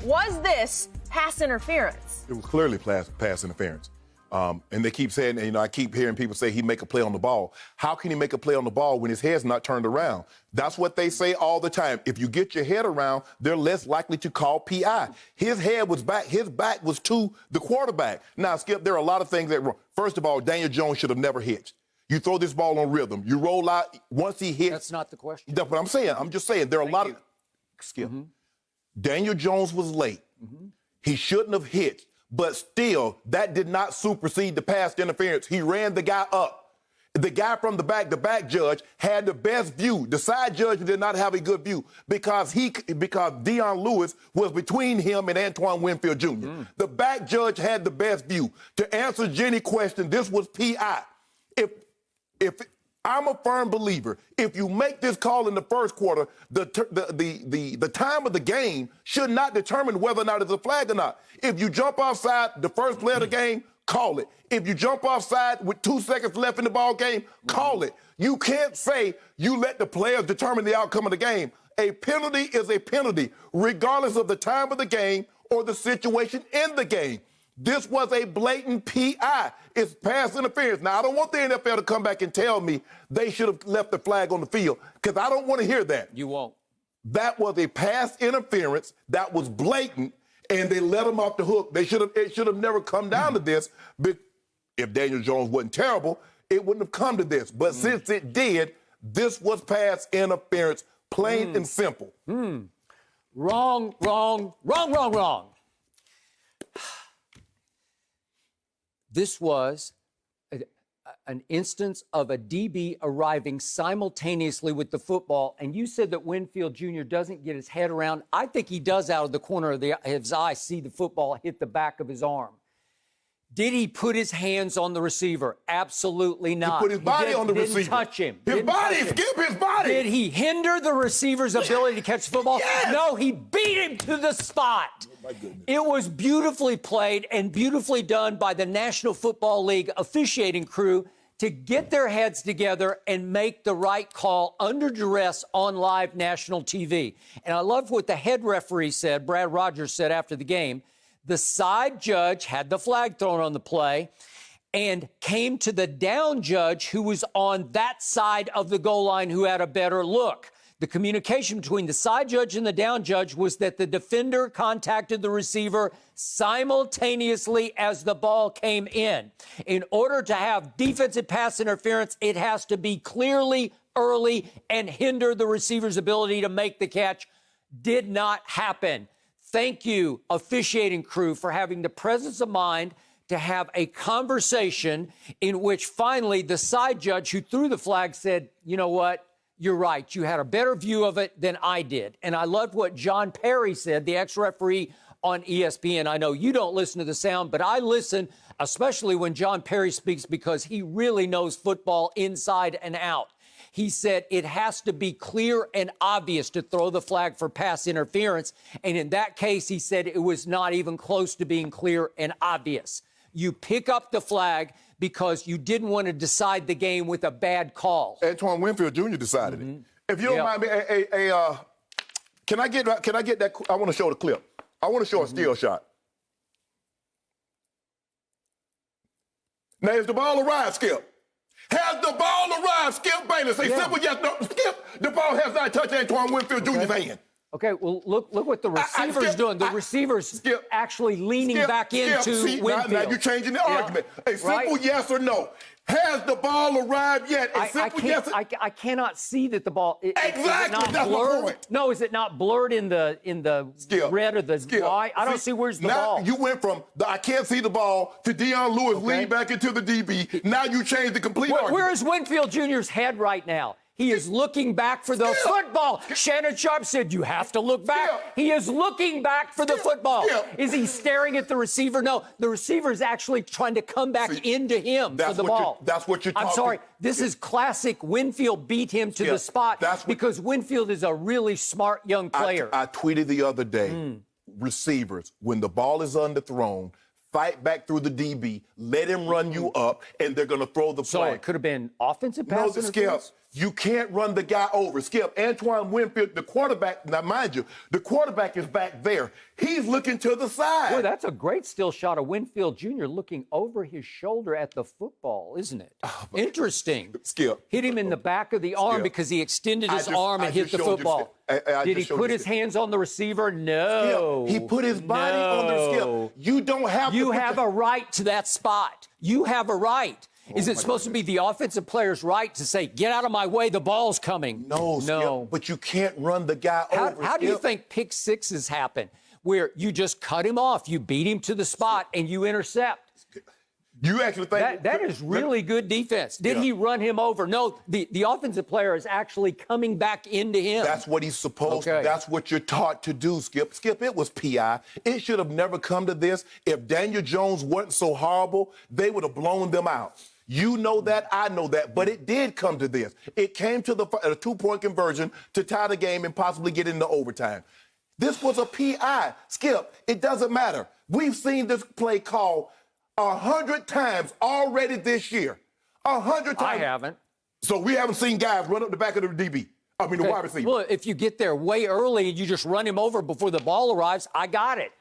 Was this pass interference? It was clearly pass interference. And they keep saying, I keep hearing people say he make a play on the ball. How can he make a play on the ball when his head's not turned around? That's what they say all the time. If you get your head around, they're less likely to call PI. His head was back. His back was to the quarterback. Now, Skip, there are a lot of things that wrong. First of all, Daniel Jones should have never hitched. You throw this ball on rhythm. You roll out. Once he hits. That's not the question. That's what I'm saying. I'm just saying there are a lot of. Skip. Daniel Jones was late. He shouldn't have hit. But still, that did not supersede the pass interference. He ran the guy up. The guy from the back judge, had the best view. The side judge did not have a good view because Dion Lewis was between him and Antoine Winfield Jr. The back judge had the best view. To answer Jenny's question, this was PI. If I'm a firm believer, if you make this call in the first quarter, the time of the game should not determine whether or not it's a flag or not. If you jump offside the first play of the game, call it. If you jump offside with 2 seconds left in the ball game, call it. You can't say you let the players determine the outcome of the game. A penalty is a penalty, regardless of the time of the game or the situation in the game. This was a blatant PI. It's pass interference. Now, I don't want the NFL to come back and tell me they should have left the flag on the field, because I don't want to hear that. You won't. That was a pass interference that was blatant, and they let them off the hook. It should have never come down to this. But if Daniel Jones wasn't terrible, it wouldn't have come to this. But since it did, this was pass interference, plain and simple. Wrong. This was an instance of a DB arriving simultaneously with the football, and you said that Winfield Jr. doesn't get his head around. I think he does, out of the corner of his eye, see the football hit the back of his arm. Did he put his hands on the receiver? Absolutely not. He put his body on the receiver. Didn't touch him. His body, Skip, his body. Did he hinder the receiver's ability to catch the football? Yes. No, he beat him to the spot. Oh, my goodness. It was beautifully played and beautifully done by the National Football League officiating crew to get their heads together and make the right call under duress on live national TV. And I love what the head referee said, Brad Rogers said after the game. The side judge had the flag thrown on the play and came to the down judge who was on that side of the goal line who had a better look. The communication between the side judge and the down judge was that the defender contacted the receiver simultaneously as the ball came in. In order to have defensive pass interference, it has to be clearly early and hinder the receiver's ability to make the catch. Did not happen. Thank you, officiating crew, for having the presence of mind to have a conversation in which finally the side judge who threw the flag said, you know what, you're right. You had a better view of it than I did. And I loved what John Perry said, the ex-referee on ESPN. I know you don't listen to the sound, but I listen, especially when John Perry speaks, because he really knows football inside and out. He said it has to be clear and obvious to throw the flag for pass interference. And in that case, he said it was not even close to being clear and obvious. You pick up the flag because you didn't want to decide the game with a bad call. Antoine Winfield Jr. decided it. If you don't mind me, can I get that? I want to show the clip. I want to show a steal shot. Now, if the ball arrives, Skip. Has the ball arrived, Skip Bayless? Say simple yes, no. Skip, the ball has not touched Antoine Winfield Jr.'s hand. Okay, well, look what the receiver's doing. The receiver's actually leaning back into Winfield. Now you're changing the argument. A simple yes or no. Has the ball arrived yet? I cannot see that the ball. Exactly, that's my point. No, is it not blurred in the red or the white? I don't see where's the ball. You went from I can't see the ball to Dion Lewis lean back into the DB. Now you changed the complete argument. Where is Winfield Jr.'s head right now? He is looking back for the football. Shannon Sharpe said, you have to look back. He is looking back for the football. Is he staring at the receiver? No, the receiver is actually trying to come back into him for the ball. That's what you're talking about. I'm sorry. This is classic. Winfield beat him to the spot because Winfield is a really smart young player. I tweeted the other day, receivers, when the ball is underthrown, fight back through the DB, let him run you up, and they're going to throw the flag. So it could have been offensive pass interference? You can't run the guy over. Skip, Antoine Winfield, the quarterback, now mind you, the quarterback is back there. He's looking to the side. Boy, that's a great still shot of Winfield Jr. looking over his shoulder at the football, isn't it? Interesting. Skip. Hit him in the back of the arm because he extended his arm and hit the football. Did he put his hands on the receiver? No. Skip, he put his body on the Skip. You don't have You have a right to that spot. You have a right. Is it supposed to be the offensive player's right to say, get out of my way, the ball's coming? No. Skip, but you can't run the guy over. How do you think pick sixes happen? Where you just cut him off, you beat him to the spot, and you intercept. You actually think that is really good defense. Did he run him over? No, the offensive player is actually coming back into him. That's what he's supposed to. That's what you're taught to do, Skip. Skip, it was PI. It should have never come to this. If Daniel Jones wasn't so horrible, they would have blown them out. You know that, I know that, but it did come to this. It came to a two-point conversion to tie the game and possibly get into overtime. This was a PI. Skip, it doesn't matter. We've seen this play called 100 times already this year. 100 times. I haven't. So we haven't seen guys run up the back of the DB. I mean, the wide receiver. Well, if you get there way early and you just run him over before the ball arrives, I got it.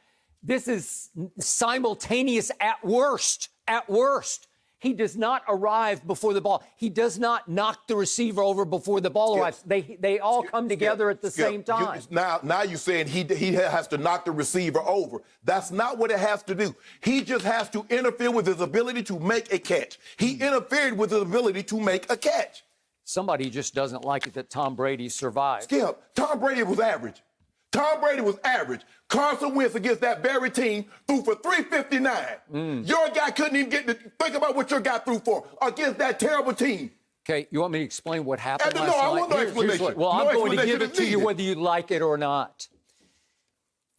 This is simultaneous at worst. At worst. He does not arrive before the ball. He does not knock the receiver over before the ball arrives. They all come together at the same time. Now you're saying he has to knock the receiver over. That's not what it has to do. He just has to interfere with his ability to make a catch. He interfered with his ability to make a catch. Somebody just doesn't like it that Tom Brady survived. Skip, Tom Brady was average. Tom Brady was average. Carson Wentz against that very team threw for 359. Your guy couldn't even get to think about what your guy threw for against that terrible team. Okay, you want me to explain what happened last night? I want no explanation. I'm going to give it to you whether you like it or not.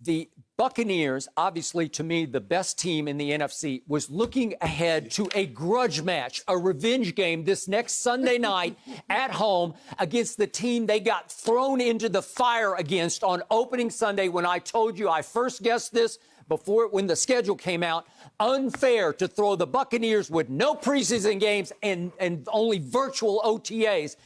The Buccaneers, obviously, to me, the best team in the NFC, was looking ahead to a grudge match, a revenge game this next Sunday night at home against the team they got thrown into the fire against on opening Sunday when I told you I first guessed this when the schedule came out. Unfair to throw the Buccaneers with no preseason games and only virtual OTAs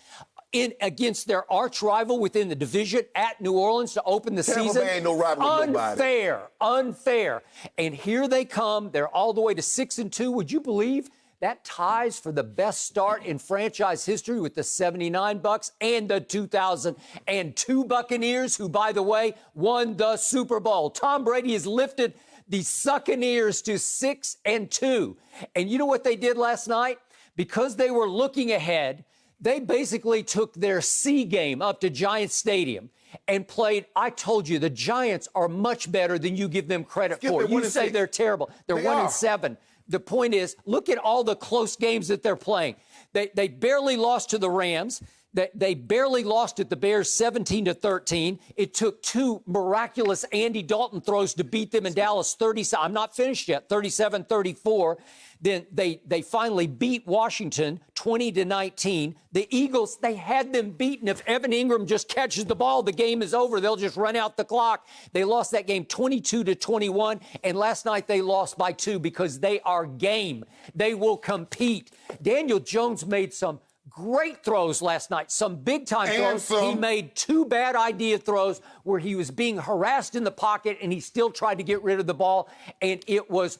in against their arch rival within the division at New Orleans to open the season. Tampa Bay ain't no rival with nobody. Unfair. And here they come. They're all the way to 6-2. Would you believe that ties for the best start in franchise history with the 79 Bucs and the 2002 Buccaneers, who, by the way, won the Super Bowl. Tom Brady has lifted the Succaneers to 6-2. And you know what they did last night? Because they were looking ahead, they basically took their C game up to Giants Stadium and played. I told you, the Giants are much better than you give them credit for. You say they're terrible. They're 1-7. The point is, look at all the close games that they're playing. They barely lost to the Rams. They barely lost at the Bears 17-13. It took two miraculous Andy Dalton throws to beat them in Dallas 37. I'm not finished yet. 37-34. Then they finally beat Washington 20-19. The Eagles, they had them beaten. If Evan Ingram just catches the ball, the game is over. They'll just run out the clock. They lost that game 22-21. And last night they lost by 2 because they are game. They will compete. Daniel Jones made some great throws last night, some big-time throws. He made 2 bad idea throws where he was being harassed in the pocket and he still tried to get rid of the ball. And it was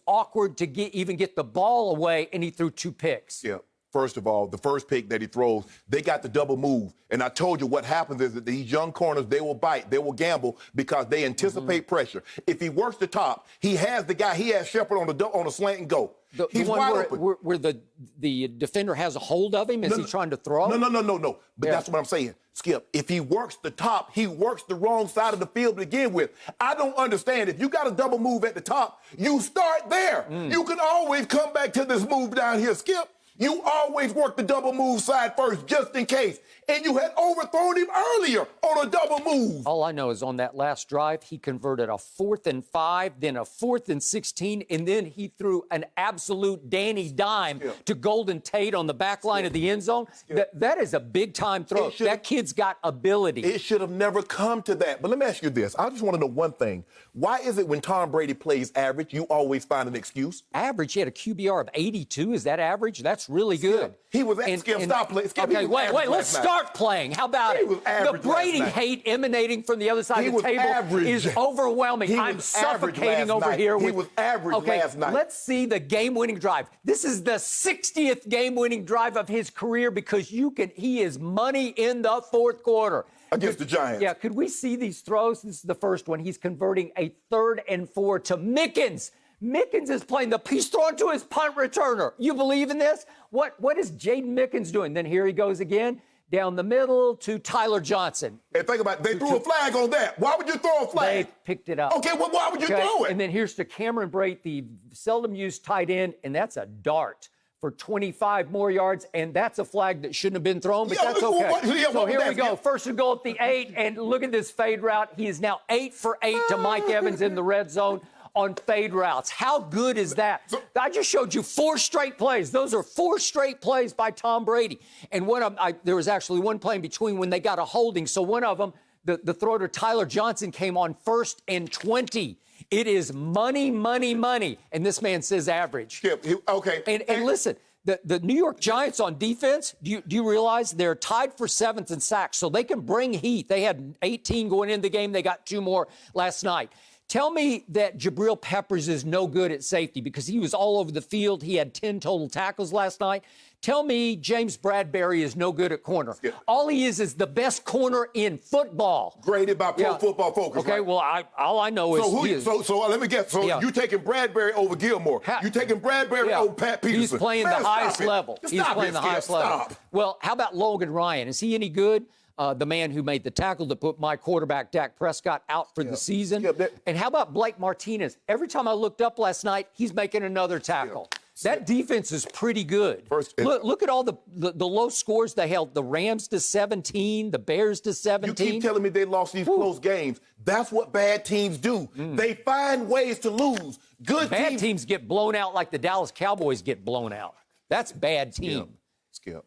awkward to even get the ball away, and he threw 2 picks. Yeah. First of all, the first pick that he throws, they got the double move. And I told you what happens is that these young corners, they will bite, they will gamble because they anticipate pressure. If he works the top, he has the guy, he has Shepard on a slant and go. He's wide open. Where the defender has a hold of him? Is he trying to throw? No. But that's what I'm saying. Skip, if he works the top, he works the wrong side of the field to begin with. I don't understand. If you got a double move at the top, you start there. You can always come back to this move down here, Skip. You always work the double move side first, just in case. And you had overthrown him earlier on a double move. All I know is on that last drive, he converted a 4th and 5, then a 4th and 16, and then he threw an absolute Danny dime to Golden Tate on the back line of the end zone. That is a big-time throw. That kid's got ability. It should have never come to that. But let me ask you this. I just want to know one thing. Why is it when Tom Brady plays average, you always find an excuse? Average? He had a QBR of 82. Is that average? That's That's really good. He was stop playing. Okay, wait. Let's start playing. How about it? The Brady hate emanating from the other side of the table is overwhelming. I'm suffocating over here. He was average last night. Let's see the game-winning drive. This is the 60th game-winning drive of his career because he is money in the fourth quarter. Against the Giants. Yeah, could we see these throws? This is the first one. He's converting a 3rd and 4 to Mickens. Mickens is playing he's throwing to his punt returner. You believe in this? What is Jaden Mickens doing? Then here he goes again, down the middle to Tyler Johnson. And think about it. They threw a flag on that. Why would you throw a flag? They picked it up. Okay, well, why would you throw it? And then here's to Cameron Brate, the seldom used tight end, and that's a dart for 25 more yards, and that's a flag that shouldn't have been thrown, but that's okay. So here we go. First and goal at the 8, and look at this fade route. He is now 8 for 8 to Mike Evans in the red zone on fade routes. How good is that? I just showed you 4 straight plays. Those are 4 straight plays by Tom Brady. And one of them, there was actually one play in between when they got a holding. So one of them, the throw to Tyler Johnson came on 1st and 20. It is money, money, money. And this man says average. Okay. And listen, the New York Giants on defense, do you realize they're tied for 7th in sacks, so they can bring heat. They had 18 going into the game. They got 2 more last night. Tell me that Jabril Peppers is no good at safety because he was all over the field. He had 10 total tackles last night. Tell me James Bradbury is no good at corner. Yeah. All he is the best corner in football. Graded by Pro Football Focus. Okay, right? well, all I know is So let me guess. So you taking Bradbury over Gilmore. You taking Bradbury over Pat Peterson. He's playing the highest level. He's playing the highest level. Well, how about Logan Ryan? Is he any good? The man who made the tackle to put my quarterback, Dak Prescott, out for the season. And how about Blake Martinez? Every time I looked up last night, he's making another tackle. That defense is pretty good. Look at all the low scores they held. The Rams to 17, the Bears to 17. You keep telling me they lost these close games. That's what bad teams do. They find ways to lose. Bad teams get blown out like the Dallas Cowboys get blown out. That's bad team. Skip.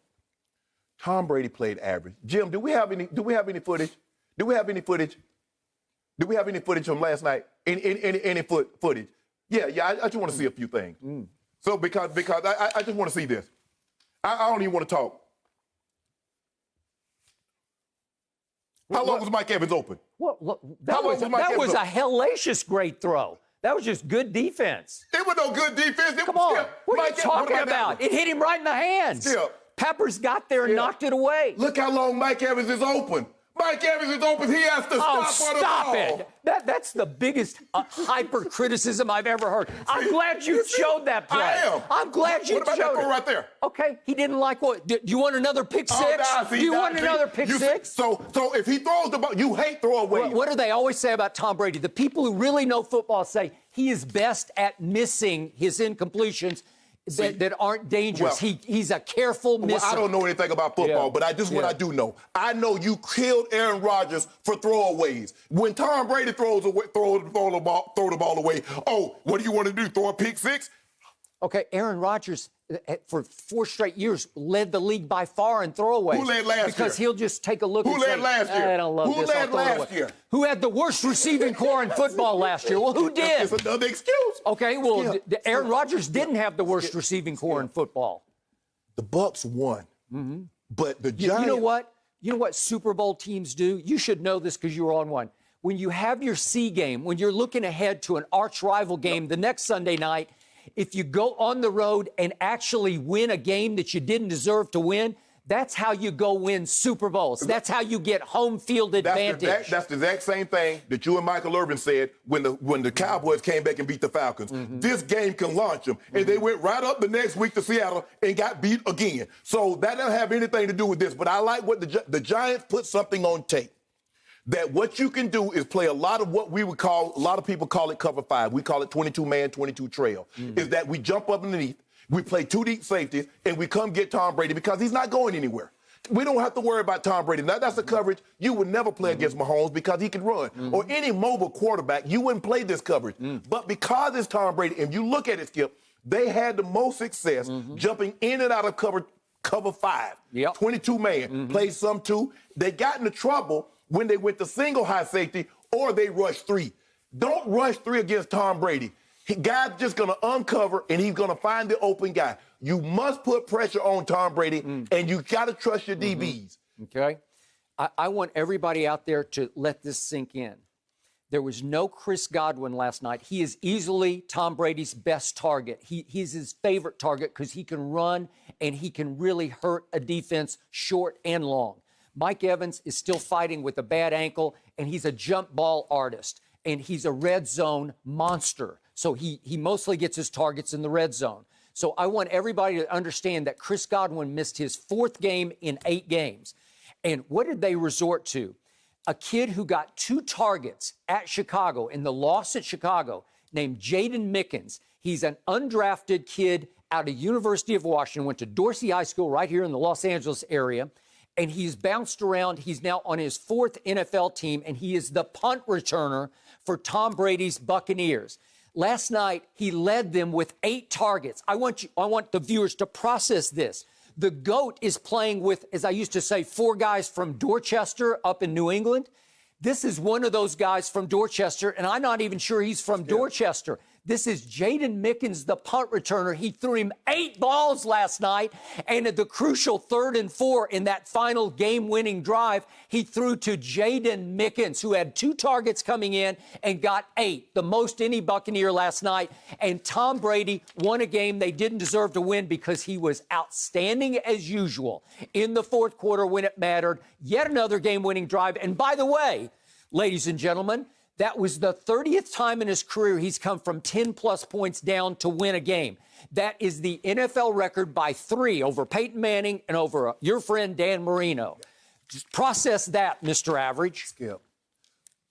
Tom Brady played average. Jim, do we have any footage? Do we have any footage from last night? Any footage? Yeah, I just want to see a few things. So because I just want to see this. I don't even want to talk. How long was Mike Evans open? That was a hellacious great throw. That was just good defense. It was no good defense. Come on. What are you talking about? It hit him right in the hands. Peppers got there and knocked it away. Look how long Mike Evans is open. Mike Evans is open. He has to stop it. That's the biggest hyper criticism I've ever heard. I'm glad you showed that play. I am. I'm glad you showed it. What about that throw right there? Okay, he didn't like what. Do you want another pick six? Do you want another pick six? So if he throws the ball, you hate throwaways. What do they always say about Tom Brady? The people who really know football say he is best at missing his incompletions that aren't dangerous. He's a careful misser. Well, I don't know anything about football, but what I do know. I know you killed Aaron Rodgers for throwaways. When Tom Brady throw the ball away, what do you want to do? Throw a pick six? Okay, Aaron Rodgers, for 4 straight years, led the league by far in throwaways. Who led last year? Because he'll just take a look Who and led say, last year? I don't love Who this. led last year? Who had the worst receiving core in football last year? Well, who did? It's another excuse. Okay, well, Aaron Rodgers didn't have the worst receiving core in football. The Bucs won. But the Giants... You know what? You know what Super Bowl teams do? You should know this because you were on one. When you have your C game, when you're looking ahead to an arch rival game the next Sunday night, if you go on the road and actually win a game that you didn't deserve to win, that's how you go win Super Bowls. That's how you get home field advantage. That's the exact same thing that you and Michael Irvin said when the Cowboys came back and beat the Falcons. This game can launch them. And they went right up the next week to Seattle and got beat again. So that doesn't have anything to do with this. But I like what the Giants put something on tape. That what you can do is play a lot of what we would call, a lot of people call it cover 5. We call it 22-man, 22 trail. Is that we jump up underneath, we play 2 deep safeties, and we come get Tom Brady because he's not going anywhere. We don't have to worry about Tom Brady. Now, that's the coverage you would never play against Mahomes because he can run. Or any mobile quarterback, you wouldn't play this coverage. But because it's Tom Brady, if you look at it, Skip, they had the most success jumping in and out of cover 5. 22-man, played some 2. They got into trouble when they went to single high safety or they rushed 3. Don't rush 3 against Tom Brady. Guy's just going to uncover, and he's going to find the open guy. You must put pressure on Tom Brady, and you got to trust your DBs. Okay? I want everybody out there to let this sink in. There was no Chris Godwin last night. He is easily Tom Brady's best target. He's his favorite target because he can run and he can really hurt a defense short and long. Mike Evans is still fighting with a bad ankle, and he's a jump ball artist, and he's a red zone monster. So he mostly gets his targets in the red zone. So I want everybody to understand that Chris Godwin missed his 4th game in 8 games. And what did they resort to? A kid who got 2 targets at Chicago in the loss at Chicago named Jaden Mickens. He's an undrafted kid out of University of Washington, went to Dorsey High School right here in the Los Angeles area, and he's bounced around. He's now on his 4th NFL team, and he is the punt returner for Tom Brady's Buccaneers. Last night, he led them with 8 targets. I want the viewers to process this. The GOAT is playing with, as I used to say, 4 guys from Dorchester up in New England. This is one of those guys from Dorchester, and I'm not even sure he's from Dorchester. This is Jaden Mickens, the punt returner. He threw him 8 balls last night, and at the crucial 3rd and 4 in that final game-winning drive, he threw to Jaden Mickens, who had 2 targets coming in and got 8, the most any Buccaneer last night. And Tom Brady won a game they didn't deserve to win because he was outstanding as usual in the 4th quarter when it mattered. Yet another game-winning drive. And by the way, ladies and gentlemen, that was the 30th time in his career he's come from 10-plus points down to win a game. That is the NFL record by 3 over Peyton Manning and over your friend Dan Marino. Just process that, Mr. Average. Skip,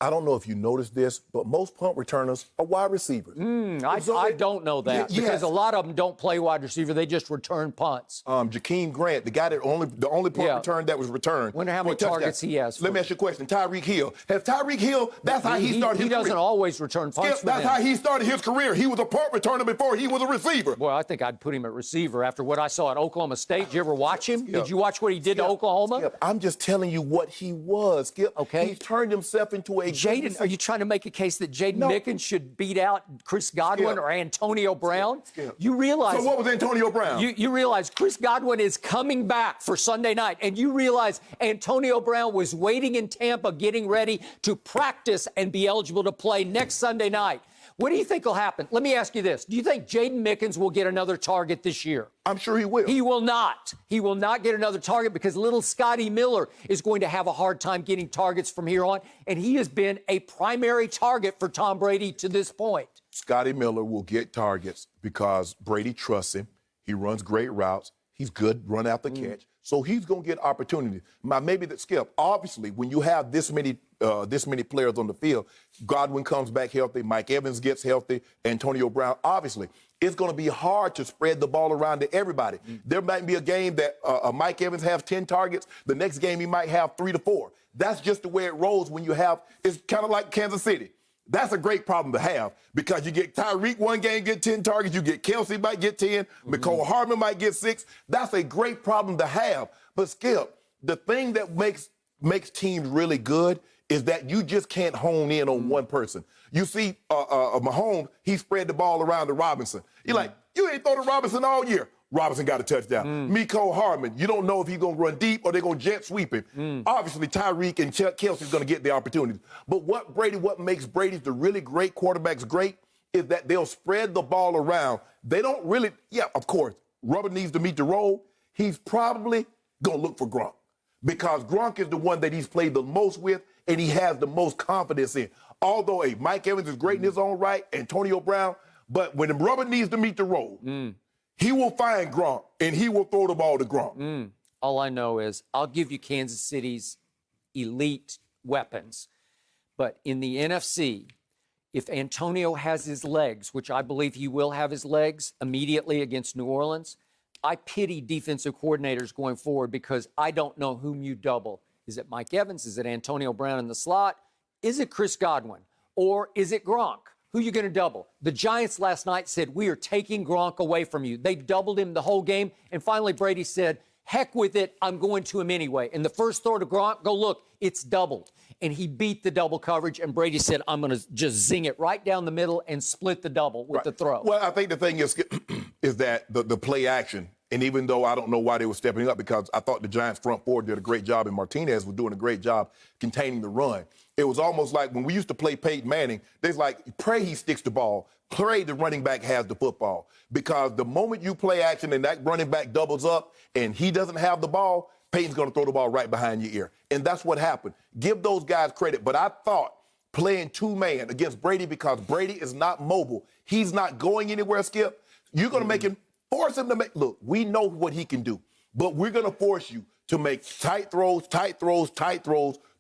I don't know if you noticed this, but most punt returners are wide receivers. I don't know that because a lot of them don't play wide receiver. They just return punts. Jakeem Grant, the guy that the only punt return that was returned. Wonder how many targets he has. Let me ask you a question. Tyreek Hill. Has Tyreek Hill, that's how he started his career. He doesn't always return punts. Skip, that's how he started his career. He was a punt returner before he was a receiver. Boy, I think I'd put him at receiver after what I saw at Oklahoma State. Did you ever watch him? Did you watch what he did to Oklahoma? Skip, I'm just telling you what he was, Skip. Okay. He turned himself into a Jaden, are you trying to make a case that Jaden Mickens should beat out Chris Godwin or Antonio Brown? You realize... So what was Antonio Brown? You realize Chris Godwin is coming back for Sunday night, and you realize Antonio Brown was waiting in Tampa getting ready to practice and be eligible to play next Sunday night. What do you think will happen? Let me ask you this. Do you think Jaden Mickens will get another target this year? I'm sure he will. He will not. He will not get another target because little Scotty Miller is going to have a hard time getting targets from here on, and he has been a primary target for Tom Brady to this point. Scotty Miller will get targets because Brady trusts him. He runs great routes. He's good run after catch. So he's going to get opportunities. Maybe that Skip, obviously, when you have this many players on the field, Godwin comes back healthy, Mike Evans gets healthy, Antonio Brown, obviously, it's going to be hard to spread the ball around to everybody. There might be a game that Mike Evans has 10 targets. The next game he might have 3 to 4. That's just the way it rolls when you have, it's kind of like Kansas City. That's a great problem to have because you get Tyreek one game, get 10 targets. You get Kelsey might get 10. McCole Hardman might get 6. That's a great problem to have. But, Skip, the thing that makes teams really good is that you just can't hone in on one person. You see Mahomes, he spread the ball around to Robinson. You're like, you ain't throw to Robinson all year. Robinson got a touchdown. McCole Hardman, you don't know if he's going to run deep or they're going to jet sweep him. Obviously, Tyreek and Kelsey's going to get the opportunity. But what makes Brady the really great quarterbacks great is that they'll spread the ball around. They don't really, of course, rubber needs to meet the roll. He's probably going to look for Gronk because Gronk is the one that he's played the most with and he has the most confidence in. Although, Mike Evans is great in his own right, Antonio Brown, but when the rubber needs to meet the roll, he will find Gronk, and he will throw the ball to Gronk. All I know is I'll give you Kansas City's elite weapons. But in the NFC, if Antonio has his legs, which I believe he will have his legs immediately against New Orleans, I pity defensive coordinators going forward because I don't know whom you double. Is it Mike Evans? Is it Antonio Brown in the slot? Is it Chris Godwin? Or is it Gronk? Who are you going to double? The Giants last night said, we are taking Gronk away from you. They doubled him the whole game. And finally, Brady said, heck with it. I'm going to him anyway. And the first throw to Gronk, go look, it's doubled. and he beat the double coverage, and Brady said, I'm going to just zing it right down the middle and split the double with the throw. Well, I think the thing is that the play action, and even though I don't know why they were stepping up, because I thought the Giants front four did a great job, and Martinez was doing a great job containing the run. It was almost like when we used to play Peyton Manning, there's like, pray he sticks the ball, pray the running back has the football. Because the moment you play action and that running back doubles up and he doesn't have the ball, Peyton's going to throw the ball right behind your ear. And that's what happened. Give those guys credit. But I thought playing two-man against Brady, because Brady is not mobile, he's not going anywhere, Skip, you're going to make him, force him to make, look, we know what he can do, but we're going to force you to make tight throws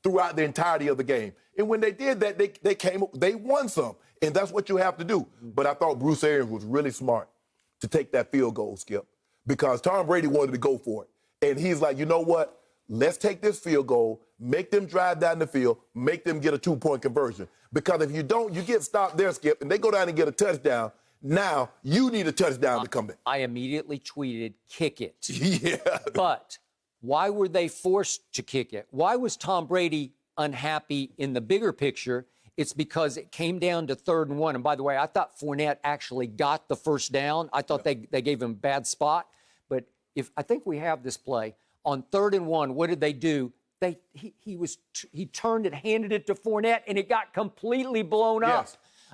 throughout the entirety of the game. And when they did that, they won some. And that's what you have to do. But I thought Bruce Arians was really smart to take that field goal, Skip, because Tom Brady wanted to go for it. And he's like, you know what? Let's take this field goal, make them drive down the field, make them get a two-point conversion. Because if you don't, you get stopped there, Skip, and they go down and get a touchdown. Now you need a touchdown to come back. I immediately tweeted, kick it. Yeah. But why were they forced to kick it? Why was Tom Brady unhappy in the bigger picture? It's because it came down to 3rd and 1. And by the way, I thought Fournette actually got the first down. I thought they gave him a bad spot. But I think we have this play. On 3rd and 1, what did they do? He turned and handed it to Fournette, and it got completely blown up.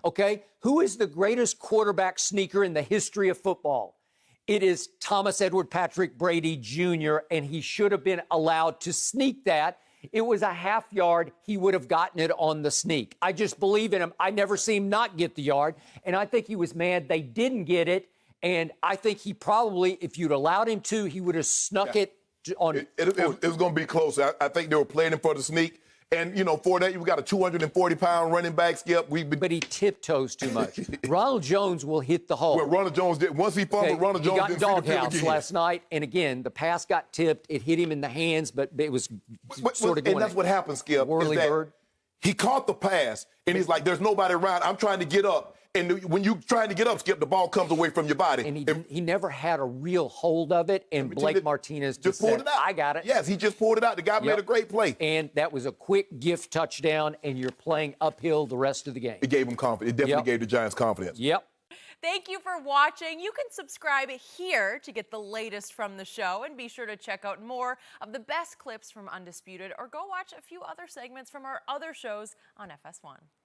Okay? Who is the greatest quarterback sneaker in the history of football? It is Thomas Edward Patrick Brady Jr., and he should have been allowed to sneak that. It was a half yard. He would have gotten it on the sneak. I just believe in him. I never see him not get the yard, and I think he was mad they didn't get it, and I think he probably, if you'd allowed him to, he would have snuck it on. It was going to be close. I think they were playing him for the sneak. And, you know, for that, you've got a 240-pound running back, Skip. But he tiptoes too much. Ronald Jones will hit the hole. Well, Ronald Jones did. Once he fumbled, Ronald Jones didn't see the field again. He got doghouse last night. And, again, the pass got tipped. It hit him in the hands, but it was sort of going. And that's what happened, Skip. Whirly bird. He caught the pass, and he's like, there's nobody around. I'm trying to get up. And when you're trying to get up, Skip, the ball comes away from your body. And he never had a real hold of it. And Blake Martinez just pulled it out. I got it. Yes, he just pulled it out. The guy made a great play. And that was a quick gift touchdown, and you're playing uphill the rest of the game. It gave him confidence. It definitely gave the Giants confidence. Yep. Thank you for watching. You can subscribe here to get the latest from the show, and be sure to check out more of the best clips from Undisputed, or go watch a few other segments from our other shows on FS1.